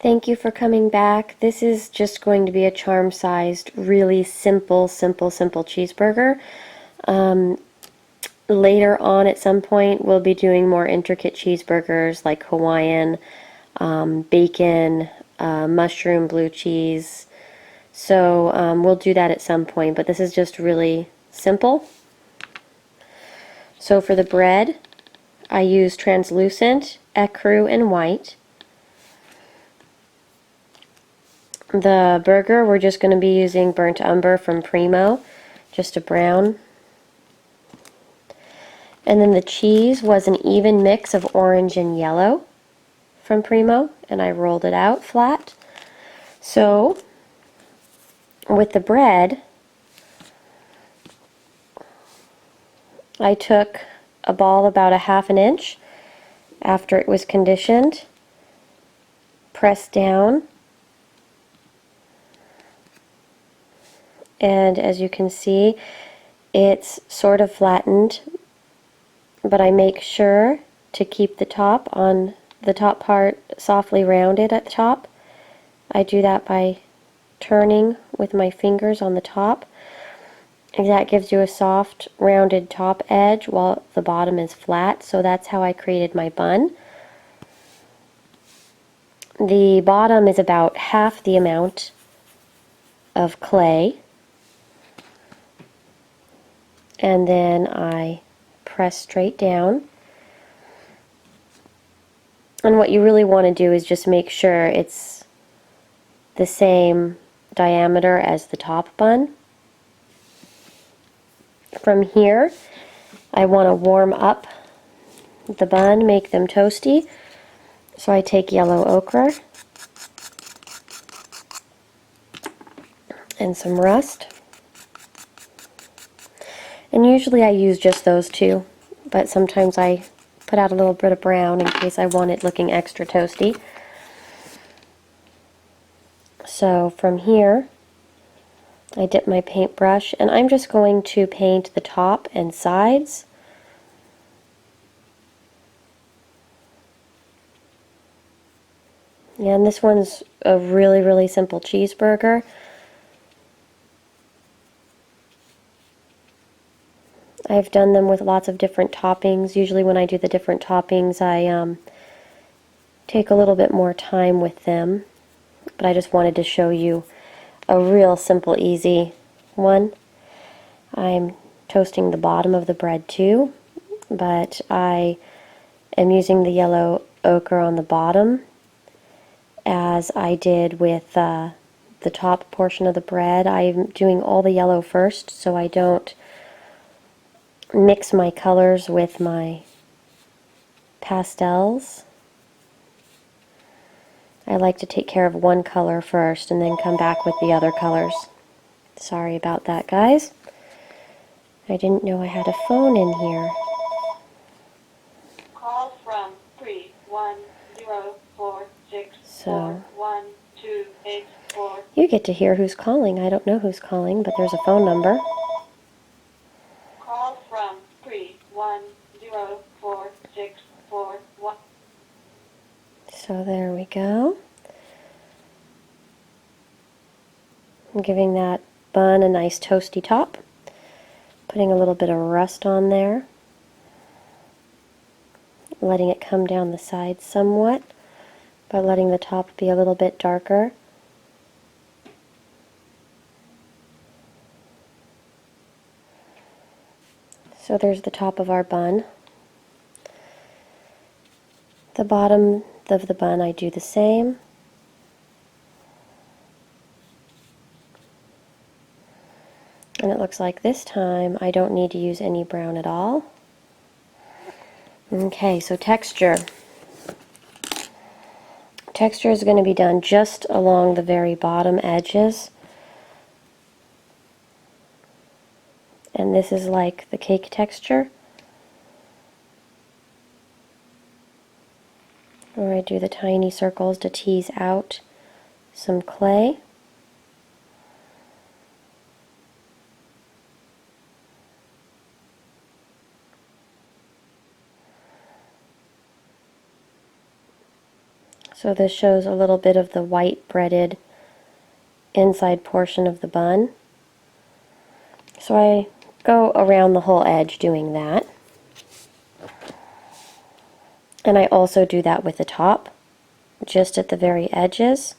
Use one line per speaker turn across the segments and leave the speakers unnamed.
Thank you for coming back. This is just going to be a charm-sized, really simple cheeseburger. Later on at some point we'll be doing more intricate cheeseburgers like Hawaiian, bacon, mushroom, blue cheese. So we'll do that at some point, but this is just really simple. So for the bread, I use translucent, ecru, and white. The burger, we're just going to be using burnt umber from Primo, just a brown. And then the cheese was an even mix of orange and yellow from Primo, and I rolled it out flat. So with the bread, I took a ball about a ½ inch after it was conditioned, pressed down, and as you can see, it's sort of flattened, but I make sure to keep the top part softly rounded at the top. I do that by turning with my fingers on the top, and that gives you a soft rounded top edge while the bottom is flat. So that's how I created my bun. The bottom is about half the amount of clay, and then I press straight down. And what you really want to do is just make sure it's the same diameter as the top bun. From here, I want to warm up the bun, make them toasty. So I take yellow ochre and some rust. And usually I use just those two, but sometimes I put out a little bit of brown in case I want it looking extra toasty. So from here, I dip my paintbrush, and I'm just going to paint the top and sides. And this one's a really simple cheeseburger. I've done them with lots of different toppings. Usually when I do the different toppings, I take a little bit more time with them. But I just wanted to show you a real simple, easy one. I'm toasting the bottom of the bread too, but I am using the yellow ochre on the bottom as I did with the top portion of the bread. I'm doing all the yellow first so I don't mix my colors with my pastels. I like to take care of one color first and then come back with the other colors. Sorry about that, guys. I didn't know I had a phone in here.
Call from 310464128.
You get to hear who's calling. I don't know who's calling, but there's a phone number.
Call from 3104641.
So there we go. I'm giving that bun a nice toasty top. Putting a little bit of rust on there. Letting it come down the sides somewhat, but letting the top be a little bit darker. So there's the top of our bun. The bottom of the bun I do the same. And it looks like this time I don't need to use any brown at all. Okay, so texture. Texture is going to be done just along the very bottom edges. And this is like the cake texture, where I do the tiny circles to tease out some clay. So this shows a little bit of the white breaded inside portion of the bun. So I go around the whole edge doing that. And I also do that with the top, just at the very edges.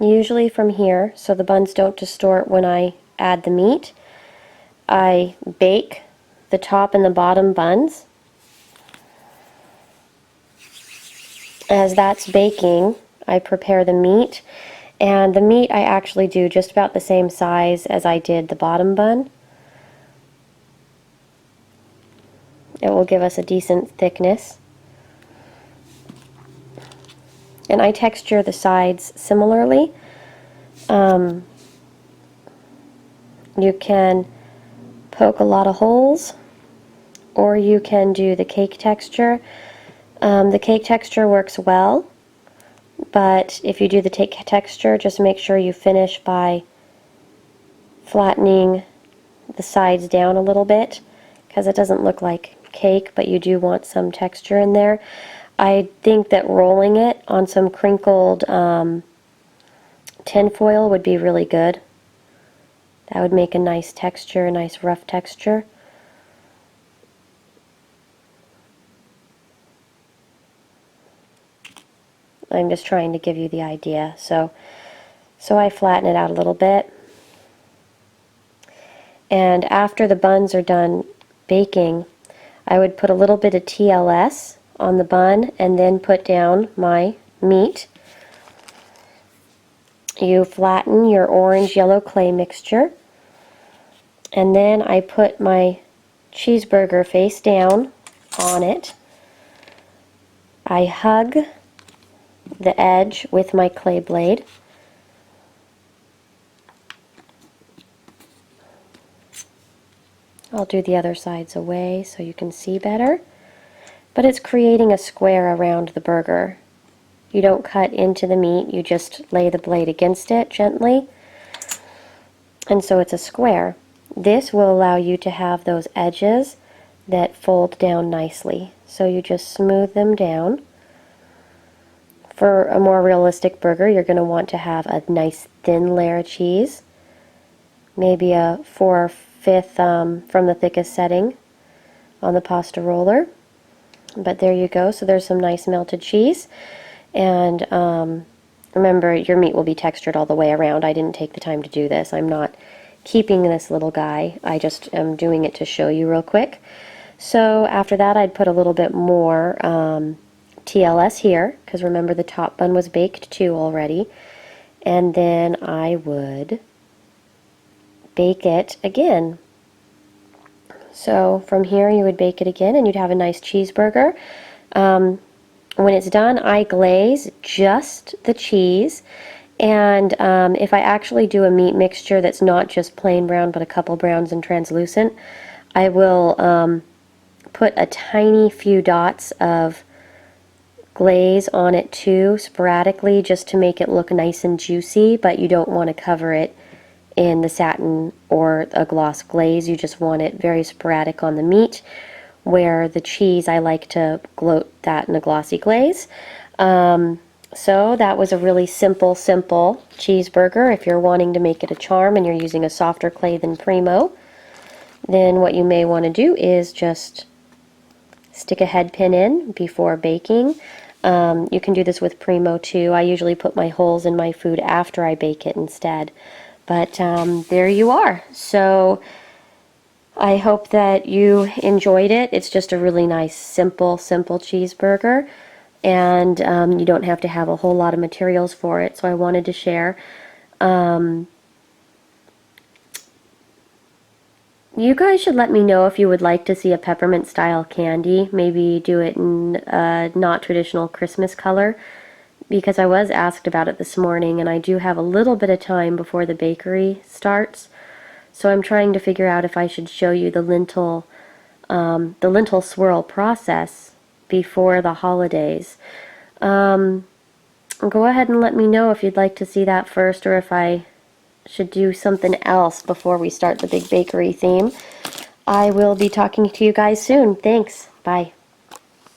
Usually from here, so the buns don't distort when I add the meat, I bake the top and the bottom buns. As that's baking, I prepare the meat, and the meat I actually do just about the same size as I did the bottom bun. It will give us a decent thickness. And I texture the sides similarly. You can poke a lot of holes, or you can do the cake texture. The cake texture works well, but if you do the cake texture, just make sure you finish by flattening the sides down a little bit, because it doesn't look like cake, but you do want some texture in there. I think that rolling it on some crinkled tin foil would be really good. That would make a nice texture, a nice rough texture. I'm just trying to give you the idea. So I flatten it out a little bit. And after the buns are done baking, I would put a little bit of TLS on the bun and then put down my meat. You flatten your orange yellow clay mixture, and then I put my cheeseburger face down on it. I hug the edge with my clay blade. I'll do the other sides away so you can see better. But it's creating a square around the burger. You don't cut into the meat, you just lay the blade against it gently. And so it's a square. This will allow you to have those edges that fold down nicely. So you just smooth them down. For a more realistic burger, you're going to want to have a nice thin layer of cheese. Maybe a 4/5 from the thickest setting on the pasta roller. But there you go. So there's some nice melted cheese. And remember, your meat will be textured all the way around. I didn't take the time to do this. I'm not keeping this little guy. I just am doing it to show you real quick. So after that, I'd put a little bit more TLS here, because remember the top bun was baked too already. And then I would bake it again. So from here you would bake it again and you'd have a nice cheeseburger. When it's done, I glaze just the cheese, and if I actually do a meat mixture that's not just plain brown but a couple browns and translucent, I will put a tiny few dots of glaze on it too, sporadically, just to make it look nice and juicy, but you don't want to cover it in the satin or a gloss glaze. You just want it very sporadic on the meat, where the cheese, I like to gloat that in a glossy glaze. So that was a really simple cheeseburger. If you're wanting to make it a charm and you're using a softer clay than Primo, then what you may want to do is just stick a head pin in before baking. You can do this with Primo too. I usually put my holes in my food after I bake it instead. But there you are. So I hope that you enjoyed it. It's just a really nice, simple cheeseburger. And you don't have to have a whole lot of materials for it. So I wanted to share. You guys should let me know if you would like to see a peppermint style candy. Maybe do it in a not traditional Christmas color, because I was asked about it this morning and I do have a little bit of time before the bakery starts. So I'm trying to figure out if I should show you the lentil swirl process before the holidays. Go ahead and let me know if you'd like to see that first, or if I should do something else before we start the big bakery theme. I will be talking to you guys soon. Thanks. Bye.